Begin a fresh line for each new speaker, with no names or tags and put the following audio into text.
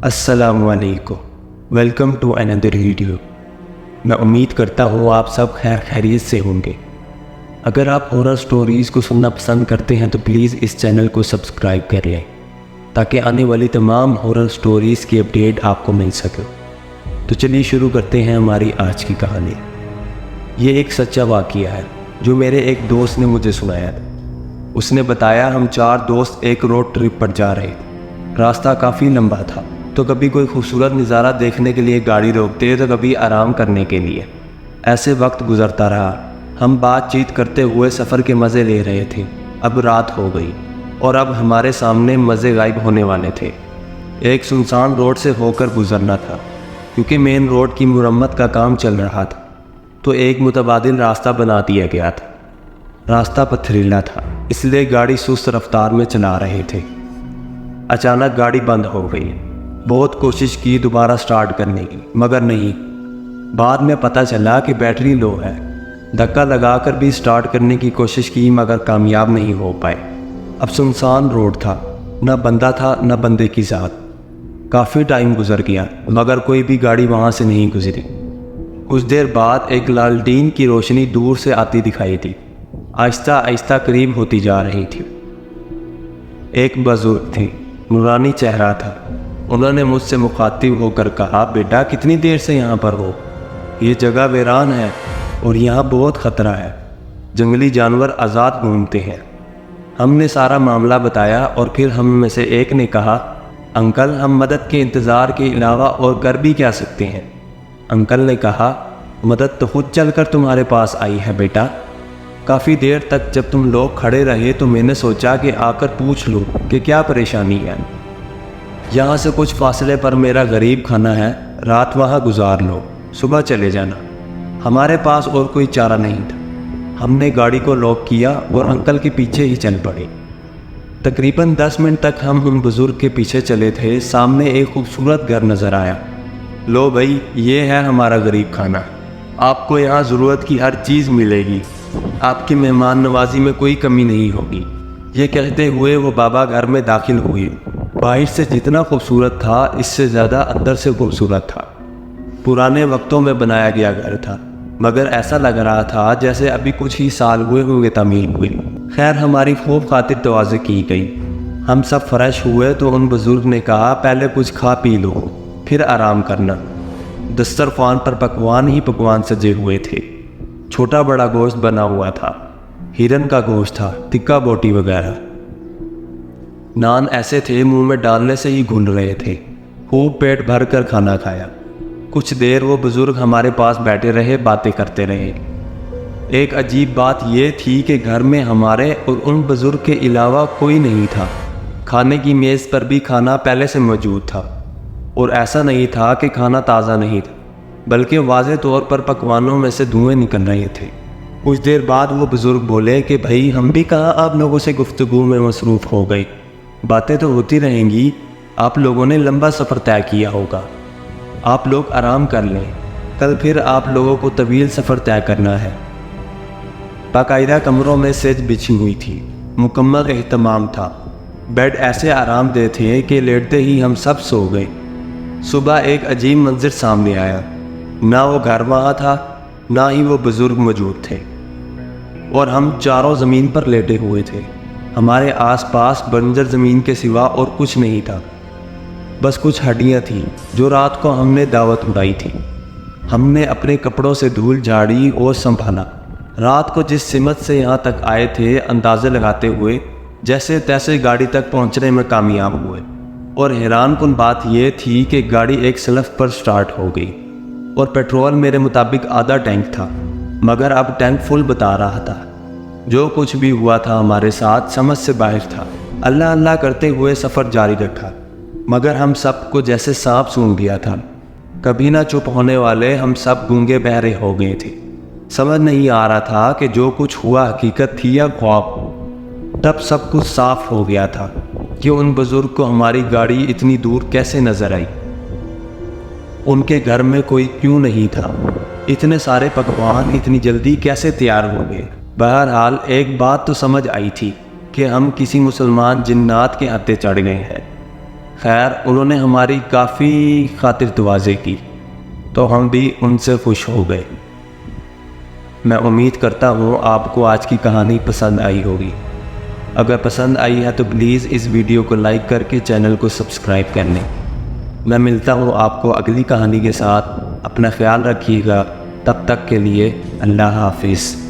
السلام علیکم، welcome to another video. میں امید کرتا ہوں آپ سب خیریت سے ہوں گے۔ اگر آپ ہورر سٹوریز کو سننا پسند کرتے ہیں تو پلیز اس چینل کو سبسکرائب کر لیں تاکہ آنے والی تمام ہورر سٹوریز کی اپڈیٹ آپ کو مل سکے۔ تو چلیے شروع کرتے ہیں ہماری آج کی کہانی۔ یہ ایک سچا واقعہ ہے جو میرے ایک دوست نے مجھے سنایا تھا۔ اس نے بتایا ہم 4 دوست ایک روڈ ٹرپ پر جا رہے تھے۔ راستہ کافی لمبا تھا تو کبھی کوئی خوبصورت نظارہ دیکھنے کے لیے گاڑی روکتے تو کبھی آرام کرنے کے لیے۔ ایسے وقت گزرتا رہا، ہم بات چیت کرتے ہوئے سفر کے مزے لے رہے تھے۔ اب رات ہو گئی اور اب ہمارے سامنے مزے غائب ہونے والے تھے۔ ایک سنسان روڈ سے ہو کر گزرنا تھا کیونکہ مین روڈ کی مرمت کا کام چل رہا تھا، تو ایک متبادل راستہ بنا دیا گیا تھا۔ راستہ پتھریلا تھا اس لیے گاڑی سست رفتار میں چلا رہے تھے۔ اچانک گاڑی بند ہو گئی۔ بہت کوشش کی دوبارہ سٹارٹ کرنے کی، مگر نہیں۔ بعد میں پتہ چلا کہ بیٹری لو ہے۔ دھکا لگا کر بھی سٹارٹ کرنے کی کوشش کی مگر کامیاب نہیں ہو پائے۔ اب سنسان روڈ تھا، نہ بندہ تھا نہ بندے کی ذات۔ کافی ٹائم گزر گیا مگر کوئی بھی گاڑی وہاں سے نہیں گزری۔ کچھ دیر بعد ایک لالٹین کی روشنی دور سے آتی دکھائی دی، آہستہ آہستہ قریب ہوتی جا رہی تھی۔ ایک بزرگ تھے، نورانی چہرہ تھا۔ انہوں نے مجھ سے مخاطب ہو کر کہا، بیٹا کتنی دیر سے یہاں پر ہو؟ یہ جگہ ویران ہے اور یہاں بہت خطرہ ہے، جنگلی جانور آزاد گھومتے ہیں۔ ہم نے سارا معاملہ بتایا اور پھر ہم میں سے ایک نے کہا، انکل ہم مدد کے انتظار کے علاوہ اور کر بھی کیا سکتے ہیں؟ انکل نے کہا، مدد تو خود چل کر تمہارے پاس آئی ہے بیٹا۔ کافی دیر تک جب تم لوگ کھڑے رہے تو میں نے سوچا کہ آ کر پوچھ لوں کہ کیا پریشانی ہے۔ یہاں سے کچھ فاصلے پر میرا غریب خانہ ہے، رات وہاں گزار لو، صبح چلے جانا۔ ہمارے پاس اور کوئی چارہ نہیں تھا۔ ہم نے گاڑی کو لاک کیا اور انکل کے پیچھے ہی چل پڑے۔ تقریباً 10 منٹ تک ہم ان بزرگ کے پیچھے چلے تھے۔ سامنے ایک خوبصورت گھر نظر آیا۔ لو بھائی، یہ ہے ہمارا غریب خانہ، آپ کو یہاں ضرورت کی ہر چیز ملے گی، آپ کی مہمان نوازی میں کوئی کمی نہیں ہوگی۔ یہ کہتے ہوئے وہ بابا گھر میں داخل ہوئے۔ باہر سے جتنا خوبصورت تھا اس سے زیادہ اندر سے خوبصورت تھا۔ پرانے وقتوں میں بنایا گیا گھر تھا مگر ایسا لگ رہا تھا جیسے ابھی کچھ ہی سال ہوئے ہوں گے تعمیر ہوئی۔ خیر ہماری خوب خاطر توازی کی گئی۔ ہم سب فریش ہوئے تو ان بزرگ نے کہا، پہلے کچھ کھا پی لو پھر آرام کرنا۔ دسترخوان پر پکوان ہی پکوان سجے ہوئے تھے۔ چھوٹا بڑا گوشت بنا ہوا تھا، ہرن کا گوشت تھا، ٹکا بوٹی وغیرہ۔ نان ایسے تھے منہ میں ڈالنے سے ہی گھل رہے تھے۔ خوب پیٹ بھر کر کھانا کھایا۔ کچھ دیر وہ بزرگ ہمارے پاس بیٹھے رہے، باتیں کرتے رہے۔ ایک عجیب بات یہ تھی کہ گھر میں ہمارے اور ان بزرگ کے علاوہ کوئی نہیں تھا۔ کھانے کی میز پر بھی کھانا پہلے سے موجود تھا اور ایسا نہیں تھا کہ کھانا تازہ نہیں تھا بلکہ واضح طور پر پکوانوں میں سے دھوئیں نکل رہے تھے۔ کچھ دیر بعد وہ بزرگ بولے کہ بھائی ہم بھی کہاں آپ لوگوں سے گفتگو میں مصروف ہو گئے، باتیں تو ہوتی رہیں گی، آپ لوگوں نے لمبا سفر طے کیا ہوگا، آپ لوگ آرام کر لیں، کل پھر آپ لوگوں کو طویل سفر طے کرنا ہے۔ باقاعدہ کمروں میں سیج بچھی ہوئی تھی، مکمل اہتمام تھا۔ بیڈ ایسے آرام دہ تھے کہ لیٹتے ہی ہم سب سو گئے۔ صبح ایک عجیب منظر سامنے آیا، نہ وہ گھر وہاں تھا نہ ہی وہ بزرگ موجود تھے اور ہم چاروں زمین پر لیٹے ہوئے تھے۔ ہمارے آس پاس بنجر زمین کے سوا اور کچھ نہیں تھا، بس کچھ ہڈیاں تھیں جو رات کو ہم نے دعوت اڑائی تھی۔ ہم نے اپنے کپڑوں سے دھول جھاڑی اور سنبھالا۔ رات کو جس سمت سے یہاں تک آئے تھے اندازے لگاتے ہوئے جیسے تیسے گاڑی تک پہنچنے میں کامیاب ہوئے، اور حیران کن بات یہ تھی کہ گاڑی ایک سلف پر سٹارٹ ہو گئی اور پیٹرول میرے مطابق آدھا ٹینک تھا مگر اب ٹینک فل بتا رہا تھا۔ جو کچھ بھی ہوا تھا ہمارے ساتھ سمجھ سے باہر تھا۔ اللہ اللہ کرتے ہوئے سفر جاری رکھا مگر ہم سب کو جیسے سانپ سونگھ لیا تھا۔ کبھی نہ چپ ہونے والے ہم سب گونگے بہرے ہو گئے تھے۔ سمجھ نہیں آ رہا تھا کہ جو کچھ ہوا حقیقت تھی یا خواب۔ تب سب کچھ صاف ہو گیا تھا کہ ان بزرگ کو ہماری گاڑی اتنی دور کیسے نظر آئی، ان کے گھر میں کوئی کیوں نہیں تھا، اتنے سارے پکوان اتنی جلدی کیسے تیار ہو گئے۔ بہرحال ایک بات تو سمجھ آئی تھی کہ ہم کسی مسلمان جنات کے ہاتھے چڑھ گئے ہیں۔ خیر انہوں نے ہماری کافی خاطر توازی کی تو ہم بھی ان سے خوش ہو گئے۔ میں امید کرتا ہوں آپ کو آج کی کہانی پسند آئی ہوگی۔ اگر پسند آئی ہے تو پلیز اس ویڈیو کو لائک کر کے چینل کو سبسکرائب کر لیں۔ میں ملتا ہوں آپ کو اگلی کہانی کے ساتھ۔ اپنا خیال رکھیے گا، تب تک کے لیے اللہ حافظ۔